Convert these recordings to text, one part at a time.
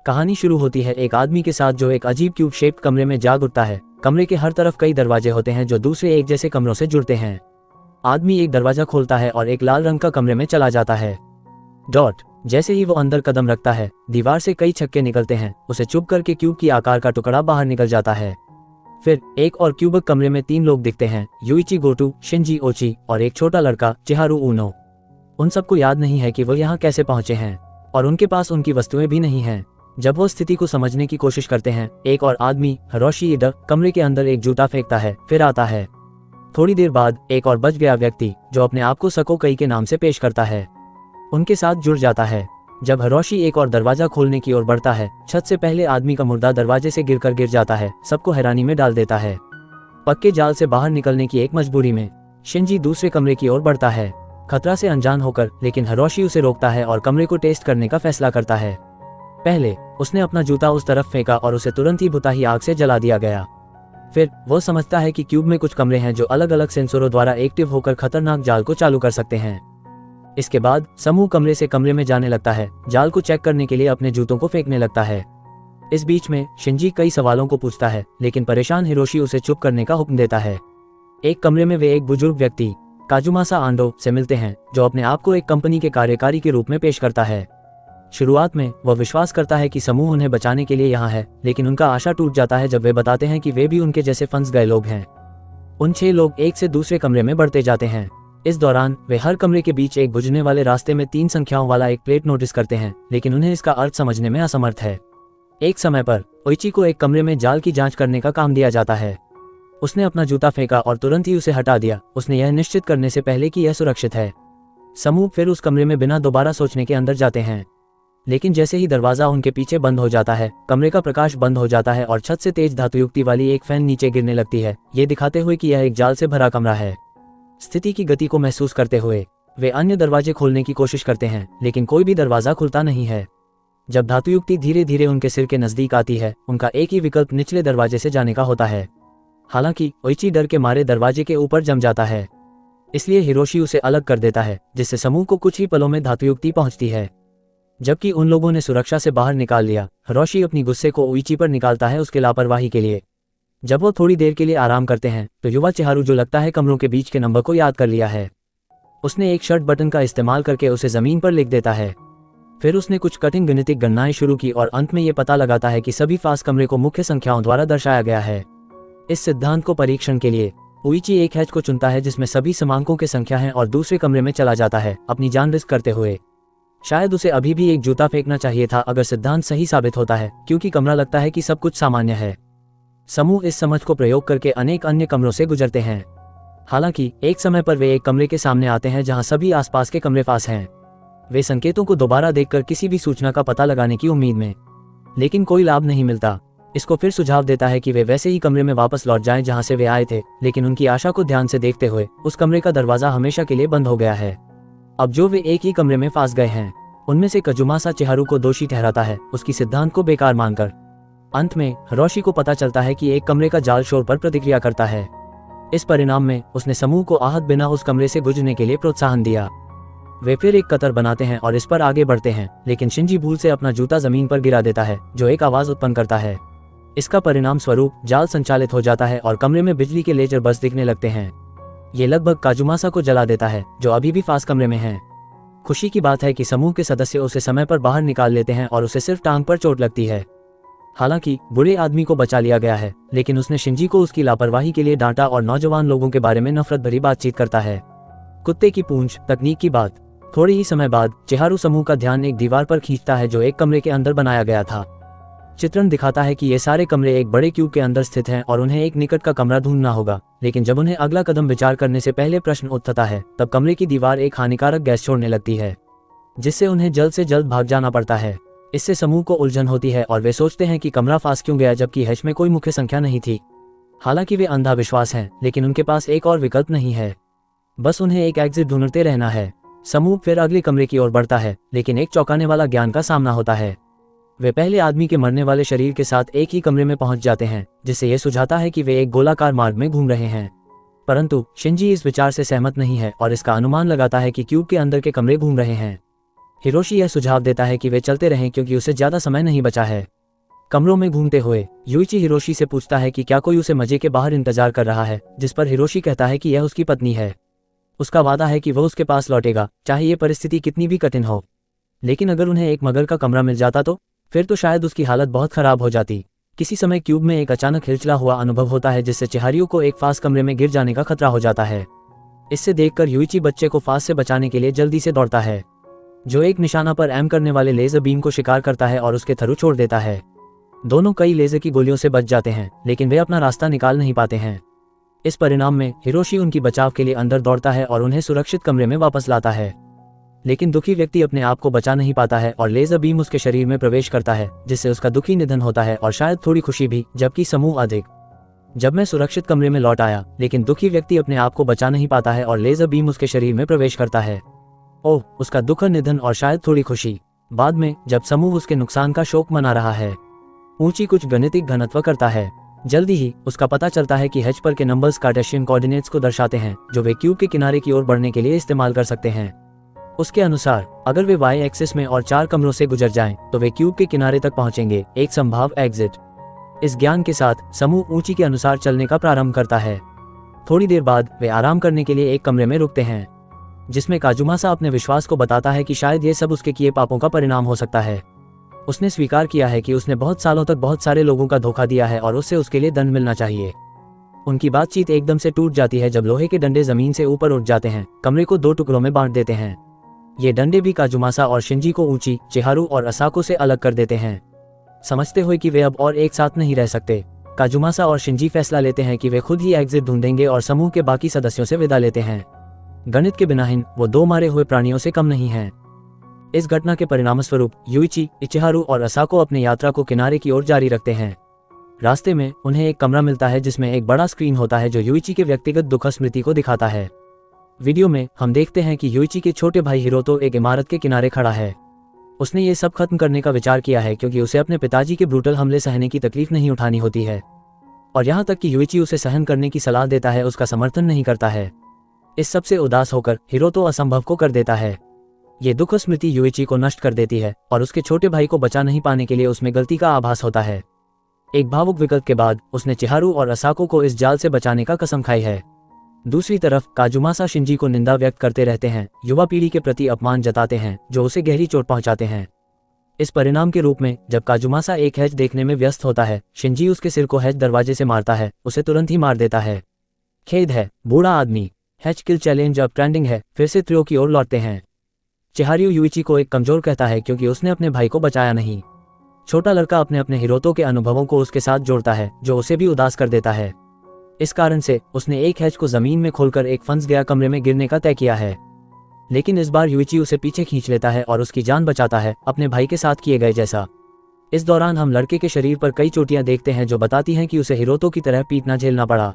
कहानी शुरू होती है एक आदमी के साथ जो एक अजीब क्यूब शेप्ड कमरे में जाग उठता है। कमरे के हर तरफ कई दरवाजे होते हैं जो दूसरे एक जैसे कमरों से जुड़ते हैं। आदमी एक दरवाजा खोलता है और एक लाल रंग का कमरे में चला जाता है। डॉट जैसे ही वो अंदर कदम रखता है दीवार से कई छक्के निकलते हैं। उसे चुभ करके क्यूब की आकार का टुकड़ा बाहर निकल जाता है। फिर एक और क्यूबिक कमरे में 3 लोग दिखते हैं, यूइची गोटो, शिंजी ओची और एक छोटा लड़का चिहारू ऊनो। उन सबको याद नहीं है कि वो यहाँ कैसे पहुंचे हैं और उनके पास उनकी वस्तुएं भी नहीं हैं। जब वो स्थिति को समझने की कोशिश करते हैं एक और आदमी हिरोशी इदा कमरे के अंदर एक जूता फेंकता है, फिर आता है। थोड़ी देर बाद एक और बच गया व्यक्ति जो अपने आप को सको कई के नाम से पेश करता है, उनके साथ जुड़ जाता है। जब हिरोशी एक और दरवाजा खोलने की ओर बढ़ता है छत से पहले आदमी का मुर्दा दरवाजे से गिर जाता है, सबको हैरानी में डाल देता है। पक्के जाल से बाहर निकलने की एक मजबूरी में शिंजी दूसरे कमरे की ओर बढ़ता है, खतरा से अनजान होकर, लेकिन हिरोशी उसे रोकता है और कमरे को टेस्ट करने का फैसला करता है। पहले उसने अपना जूता उस तरफ फेंका और उसे तुरंत ही भुताही आग से जला दिया गया। फिर वो समझता है कि क्यूब में कुछ कमरे हैं जो अलग अलग सेंसरों द्वारा एक्टिव होकर खतरनाक जाल को चालू कर सकते हैं। इसके बाद समूह कमरे से कमरे में जाने लगता है, जाल को चेक करने के लिए अपने जूतों को फेंकने लगता है। इस बीच में शिंजी कई सवालों को पूछता है, लेकिन परेशान हिरोशी उसे चुप करने का हुक्म देता है। एक कमरे में वे एक बुजुर्ग व्यक्ति काजुमासा आंडो से मिलते हैं जो अपने आप को एक कंपनी के कार्यकारी के रूप में पेश करता है। शुरुआत में वह विश्वास करता है कि समूह उन्हें बचाने के लिए यहाँ है, लेकिन उनका आशा टूट जाता है जब वे बताते हैं कि वे भी उनके जैसे फंस गए लोग हैं। उन 6 लोग एक से दूसरे कमरे में बढ़ते जाते हैं। इस दौरान वे हर कमरे के बीच एक बुझने वाले रास्ते में 3 संख्याओं वाला एक प्लेट नोटिस करते हैं, लेकिन उन्हें इसका अर्थ समझने में असमर्थ है। एक समय पर ओइची को एक कमरे में जाल की जांच करने का काम दिया जाता है। उसने अपना जूता फेंका और तुरंत ही उसे हटा दिया, उसने यह निश्चित करने से पहले कि यह सुरक्षित है। समूह फिर उस कमरे में बिना दोबारा सोचने के अंदर जाते हैं, लेकिन जैसे ही दरवाजा उनके पीछे बंद हो जाता है कमरे का प्रकाश बंद हो जाता है और छत से तेज धातुयुक्ति वाली एक फैन नीचे गिरने लगती है, ये दिखाते हुए कि यह एक जाल से भरा कमरा है। स्थिति की गति को महसूस करते हुए वे अन्य दरवाजे खोलने की कोशिश करते हैं, लेकिन कोई भी दरवाजा खुलता नहीं है। जब धातुयुक्ति धीरे धीरे उनके सिर के नजदीक आती है उनका एक ही विकल्प निचले दरवाजे से जाने का होता है। हालांकि ओइची डर के मारे दरवाजे के ऊपर जम जाता है, इसलिए हिरोशी उसे अलग कर देता है, जिससे समूह को कुछ ही पलों में धातुयुक्ति पहुंचती है। जबकि उन लोगों ने सुरक्षा से बाहर निकाल लिया, हिरोशी अपनी गुस्से को ओइची पर निकालता है उसके लापरवाही के लिए। जब वो थोड़ी देर के लिए आराम करते हैं तो युवा चिहारू जो लगता है कमरों के बीच के नंबर को याद कर लिया है। उसने एक शर्ट बटन का इस्तेमाल करके उसे जमीन पर लिख देता है। फिर उसने कुछ कठिन गणितिक गणनाएं शुरू की और अंत में ये पता लगाता है कि सभी फास कमरे को मुख्य संख्याओं द्वारा दर्शाया गया है। इस सिद्धांत को परीक्षण के लिए ओइची एक हैच को चुनता है जिसमें सभी समांकों की संख्या है और दूसरे कमरे में चला जाता है, अपनी जान रिस्क करते हुए। शायद उसे अभी भी एक जूता फेंकना चाहिए था अगर सिद्धांत सही साबित होता है, क्योंकि कमरा लगता है कि सब कुछ सामान्य है। समूह इस समझ को प्रयोग करके अनेक अन्य कमरों से गुजरते हैं। हालांकि एक समय पर वे एक कमरे के सामने आते हैं जहां सभी आसपास के कमरे पास हैं। वे संकेतों को दोबारा देखकर किसी भी सूचना का पता लगाने की उम्मीद में, लेकिन कोई लाभ नहीं मिलता। इसको फिर सुझाव देता है कि वे वैसे ही कमरे में वापस लौट जाएं जहां से वे आए थे, लेकिन उनकी आशा को ध्यान से देखते हुए उस कमरे का दरवाजा हमेशा के लिए बंद हो गया है। अब जो वे एक ही कमरे में फंस गए हैं उनमें से काजुमासा चिहारू को दोषी ठहराता है, उसकी सिद्धांत को बेकार मानकर। अंत में हिरोशी को पता चलता है कि एक कमरे का जाल शोर पर प्रतिक्रिया करता है। इस परिणाम में उसने समूह को आहत बिना उस कमरे से गुजरने के लिए प्रोत्साहन दिया। वे फिर एक कतर बनाते हैं और इस पर आगे बढ़ते हैं, लेकिन शिंजी भूल से अपना जूता जमीन पर गिरा देता है जो एक आवाज उत्पन्न करता है। इसका परिणाम स्वरूप जाल संचालित हो जाता है और कमरे में बिजली के लेजर बस दिखने लगते हैं। ये लगभग काजुमासा को जला देता है जो अभी भी फास कमरे में है। खुशी की बात है कि समूह के सदस्य उसे समय पर बाहर निकाल लेते हैं और उसे सिर्फ टांग पर चोट लगती है। हालांकि बुरे आदमी को बचा लिया गया है, लेकिन उसने शिंजी को उसकी लापरवाही के लिए डांटा और नौजवान लोगों के बारे में नफरत भरी बातचीत करता है। कुत्ते की पूंछ तकनीक की बात। थोड़े ही समय बाद चिहारू समूह का ध्यान एक दीवार पर खींचता है जो एक कमरे के अंदर बनाया गया था। चित्रण दिखाता है कि ये सारे कमरे एक बड़े क्यूब के अंदर स्थित हैं और उन्हें एक निकट का कमरा ढूंढना होगा, लेकिन जब उन्हें अगला कदम विचार करने से पहले प्रश्न उठता है तब कमरे की दीवार एक हानिकारक गैस छोड़ने लगती है, जिससे उन्हें जल्द से जल्द भाग जाना पड़ता है। इससे समूह को उलझन होती है और वे सोचते हैं कि कमरा फास क्यों गया जबकि हैच में कोई मुख्य संख्या नहीं थी। हालांकि वे अंधा विश्वास हैं, लेकिन उनके पास एक और विकल्प नहीं है, बस उन्हें एक एग्जिट ढूंढते रहना है। समूह फिर अगले कमरे की ओर बढ़ता है, लेकिन एक चौंकाने वाला ज्ञान का सामना होता है। वे पहले आदमी के मरने वाले शरीर के साथ एक ही कमरे में पहुंच जाते हैं, जिससे यह सुझाता है कि वे एक गोलाकार मार्ग में घूम रहे हैं। परंतु शिंजी इस विचार से सहमत नहीं है और इसका अनुमान लगाता है कि क्यूब के अंदर के कमरे घूम रहे हैं। हिरोशी यह सुझाव देता है कि वे चलते रहें क्योंकि उसे ज्यादा समय नहीं बचा है। कमरों में घूमते हुए यूइची हिरोशी से पूछता है कि क्या कोई उसे मजे के बाहर इंतजार कर रहा है, जिस पर हिरोशी कहता है कि यह उसकी पत्नी है। उसका वादा है कि वह उसके पास लौटेगा, चाहे ये परिस्थिति कितनी भी कठिन हो। लेकिन अगर उन्हें एक मगर का कमरा मिल जाता तो फिर तो शायद उसकी हालत बहुत खराब हो जाती। किसी समय क्यूब में एक अचानक हिलचला हुआ अनुभव होता है, जिससे चिहारियों को एक फास कमरे में गिर जाने का खतरा हो जाता है। इससे देखकर यूइची बच्चे को फास से बचाने के लिए जल्दी से दौड़ता है, जो एक निशाना पर एम करने वाले लेजर बीम को शिकार करता है और उसके थरू छोड़ देता है। दोनों कई लेजर की गोलियों से बच जाते हैं, लेकिन वे अपना रास्ता निकाल नहीं पाते हैं। इस परिणाम में हिरोशी उनकी बचाव के लिए अंदर दौड़ता है और उन्हें सुरक्षित कमरे में वापस लाता है। लेकिन दुखी व्यक्ति अपने आप को बचा नहीं पाता है और लेजर बीम उसके शरीर में प्रवेश करता है, जिससे उसका दुखी निधन होता है और शायद थोड़ी खुशी भी, जबकि समूह अधिक। जब मैं सुरक्षित कमरे में लौट आया, लेकिन दुखी व्यक्ति अपने आप को बचा नहीं पाता है और लेजर बीम उसके शरीर में प्रवेश करता है। ओह, उसका दुखद निधन और शायद थोड़ी खुशी। बाद में जब समूह उसके नुकसान का शोक मना रहा है, ऊंची कुछ गणितिक घनत्व करता है। जल्दी ही उसका पता चलता है कि हेच पर के नंबर्स कार्टेशियन कोऑर्डिनेट्स को दर्शाते हैं, जो वे क्यूब के किनारे की ओर बढ़ने के लिए इस्तेमाल कर सकते हैं। उसके अनुसार अगर वे वाई एक्सिस में और 4 कमरों से गुजर जाएं, तो वे क्यूब के किनारे तक पहुंचेंगे, एक संभाव एग्जिट। इस ज्ञान के साथ समूह ऊंची के अनुसार चलने का प्रारंभ करता है। थोड़ी देर बाद वे आराम करने के लिए एक कमरे में रुकते हैं, जिसमें काजुमासा अपने विश्वास को बताता है कि शायद ये सब उसके किए पापों का परिणाम हो सकता है। उसने स्वीकार किया है कि उसने बहुत सालों तक बहुत सारे लोगों का धोखा दिया है और उससे उसके लिए दंड मिलना चाहिए। उनकी बातचीत एकदम से टूट जाती है जब लोहे के डंडे जमीन से ऊपर उठ जाते हैं, कमरे को 2 टुकड़ों में बांट देते हैं। ये डंडे भी काजुमासा और शिंजी को ऊंची, चिहारू और असाको से अलग कर देते हैं। समझते हुए कि वे अब और एक साथ नहीं रह सकते, काजुमासा और शिंजी फैसला लेते हैं कि वे खुद ही एग्जिट ढूंढेंगे और समूह के बाकी सदस्यों से विदा लेते हैं। गणित के बिनाहीन वो 2 मारे हुए प्राणियों से कम नहीं हैं। इस घटना के परिणामस्वरूप यूइची, इचिहारू और असाको अपनी यात्रा को किनारे की ओर जारी रखते हैं। रास्ते में उन्हें एक कमरा मिलता है जिसमें एक बड़ा स्क्रीन होता है जो यूइची के व्यक्तिगत दुख स्मृति को दिखाता है। वीडियो में हम देखते हैं कि यूइची के छोटे भाई हिरोतो एक इमारत के किनारे खड़ा है। उसने ये सब खत्म करने का विचार किया है क्योंकि उसे अपने पिताजी के ब्रूटल हमले सहने की तकलीफ नहीं उठानी होती है, और यहाँ तक कि यूइची उसे सहन करने की सलाह देता है, उसका समर्थन नहीं करता है। इस सब से उदास होकर हिरोतो असंभव को कर देता है। ये दुख स्मृति यूइची को नष्ट कर देती है और उसके छोटे भाई को बचा नहीं पाने के लिए उसमें गलती का आभास होता है। एक भावुक विकल्प के बाद उसने चिहारू और असाको को इस जाल से बचाने का कसम खाई है। दूसरी तरफ काजुमासा शिंजी को निंदा व्यक्त करते रहते हैं, युवा पीढ़ी के प्रति अपमान जताते हैं जो उसे गहरी चोट पहुंचाते हैं। इस परिणाम के रूप में जब काजुमासा एक हैच देखने में व्यस्त होता है, शिंजी उसके सिर को हैच दरवाजे से मारता है, उसे तुरंत ही मार देता है। खेद है, बूढ़ा आदमी। हैच किल चैलेंज अब ट्रेंडिंग है। फिर से त्रियो की ओर लौटते हैं। चिहारू यूइची को एक कमजोर कहता है क्योंकि उसने अपने भाई को बचाया नहीं। छोटा लड़का अपने अपने हिरोतो के अनुभवों को उसके साथ जोड़ता है, जो उसे भी उदास कर देता है। इस कारण से उसने एक हैच को जमीन में खोलकर एक फंस गया कमरे में गिरने का तय किया है। लेकिन इस बार यूइची उसे पीछे खींच लेता है और उसकी जान बचाता है, अपने भाई के साथ किए गए जैसा। इस दौरान हम लड़के के शरीर पर कई चोटियां देखते हैं जो बताती हैं कि उसे हिरोतो की तरह पीटना झेलना पड़ा।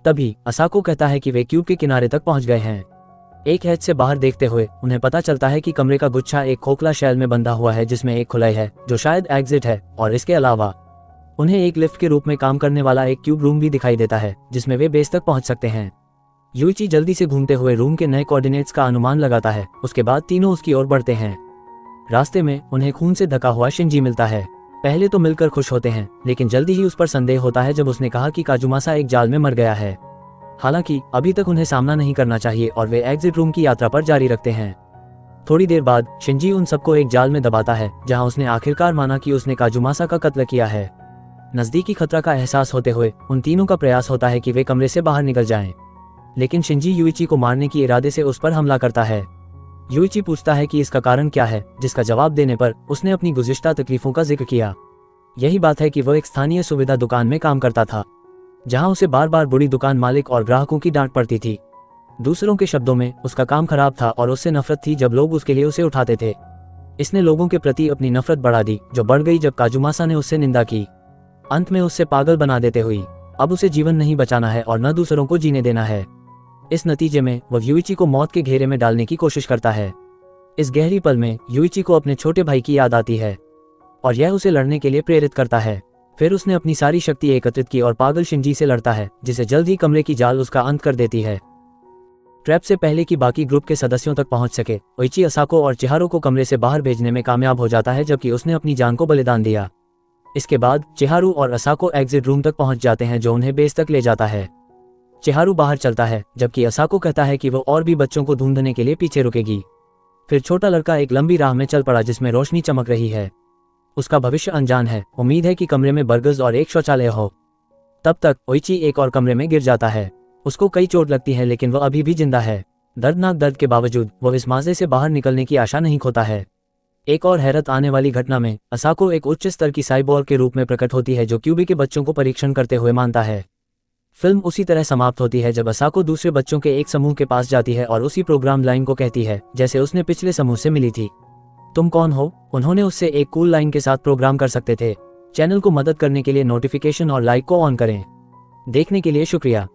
तभी असाको कहता है कि वे क्यूब के किनारे तक पहुंच गए हैं। एक हैच से बाहर देखते हुए उन्हें पता चलता है कि कमरे का गुच्छा एक खोखला शैल में बंधा हुआ है जिसमें एक खुलाई है जो शायद एग्जिट है, और इसके अलावा उन्हें एक लिफ्ट के रूप में काम करने वाला एक क्यूब रूम भी दिखाई देता है जिसमें वे बेस तक पहुंच सकते हैं। यूइची जल्दी से घूमते हुए रूम के नए कोऑर्डिनेट्स का अनुमान लगाता है। उसके बाद तीनों उसकी ओर बढ़ते हैं। रास्ते में उन्हें खून से ढका हुआ शिंजी मिलता है। पहले तो मिलकर खुश होते हैं, लेकिन जल्दी ही उस पर संदेह होता है जब उसने कहा कि काजुमासा एक जाल में मर गया है। हालांकि अभी तक उन्हें सामना नहीं करना चाहिए और वे एग्जिट रूम की यात्रा पर जारी रखते हैं। थोड़ी देर बाद शिंजी उन सबको एक जाल में दबाता है जहां उसने आखिरकार माना कि उसने काजुमासा का कत्ल किया है। नजदीकी खतरा का एहसास होते हुए उन तीनों का प्रयास होता है कि वे कमरे से बाहर निकल जाएं, लेकिन शिंजी यूइची को मारने की इरादे से उस पर हमला करता है। यूइची पूछता है कि इसका कारण क्या है, जिसका जवाब देने पर उसने अपनी गुज़िश्ता तकलीफों का जिक्र किया। यही बात है कि वह एक स्थानीय सुविधा दुकान में काम करता था, जहां उसे बार बार बुरी दुकान मालिक और ग्राहकों की डांट पड़ती थी। दूसरों के शब्दों में उसका काम खराब था और उससे नफरत थी जब लोग उसके लिए उसे उठाते थे। इसने लोगों के प्रति अपनी नफरत बढ़ा दी, जो बढ़ गई जब काजुमासा ने उससे निंदा की, अंत में उससे पागल बना देते हुई। अब उसे जीवन नहीं बचाना है और न दूसरों को जीने देना है। इस नतीजे में वह यूइची को मौत के घेरे में डालने की कोशिश करता है। इस गहरी पल में यूइची को अपने छोटे भाई की याद आती है और यह उसे लड़ने के लिए प्रेरित करता है। फिर उसने अपनी सारी शक्ति एकत्रित की और पागल शिंजी से लड़ता है, जिसे जल्द ही कमरे की जाल उसका अंत कर देती है। ट्रैप से पहले कि बाकी ग्रुप के सदस्यों तक पहुंच सके, ओइची असाको और चिहारो को कमरे से बाहर भेजने में कामयाब हो जाता है, जबकि उसने अपनी जान को बलिदान दिया। इसके बाद चिहारू और असाको एग्जिट रूम तक पहुंच जाते हैं, जो उन्हें बेस तक ले जाता है। चिहारू बाहर चलता है, जबकि असाको कहता है कि वो और भी बच्चों को ढूंढने के लिए पीछे रुकेगी। फिर छोटा लड़का एक लंबी राह में चल पड़ा जिसमें रोशनी चमक रही है। उसका भविष्य अनजान है। उम्मीद है कि कमरे में बर्गर्स और एक शौचालय हो। तब तक ओइची एक और कमरे में गिर जाता है। उसको कई चोट लगती है, लेकिन वह अभी भी जिंदा है। दर्दनाक दर्द के बावजूद वो इस माजे से बाहर निकलने की आशा नहीं खोता है। एक और हैरत आने वाली घटना में असाको एक उच्च स्तर की साइबोर्ग के रूप में प्रकट होती है, जो क्यूबी के बच्चों को परीक्षण करते हुए मानता है। फिल्म उसी तरह समाप्त होती है जब असाको दूसरे बच्चों के एक समूह के पास जाती है और उसी प्रोग्राम लाइन को कहती है जैसे उसने पिछले समूह से मिली थी। तुम कौन हो? उन्होंने उससे एक कूल लाइन के साथ प्रोग्राम कर सकते थे। चैनल को मदद करने के लिए नोटिफिकेशन और लाइक को ऑन करें। देखने के लिए शुक्रिया।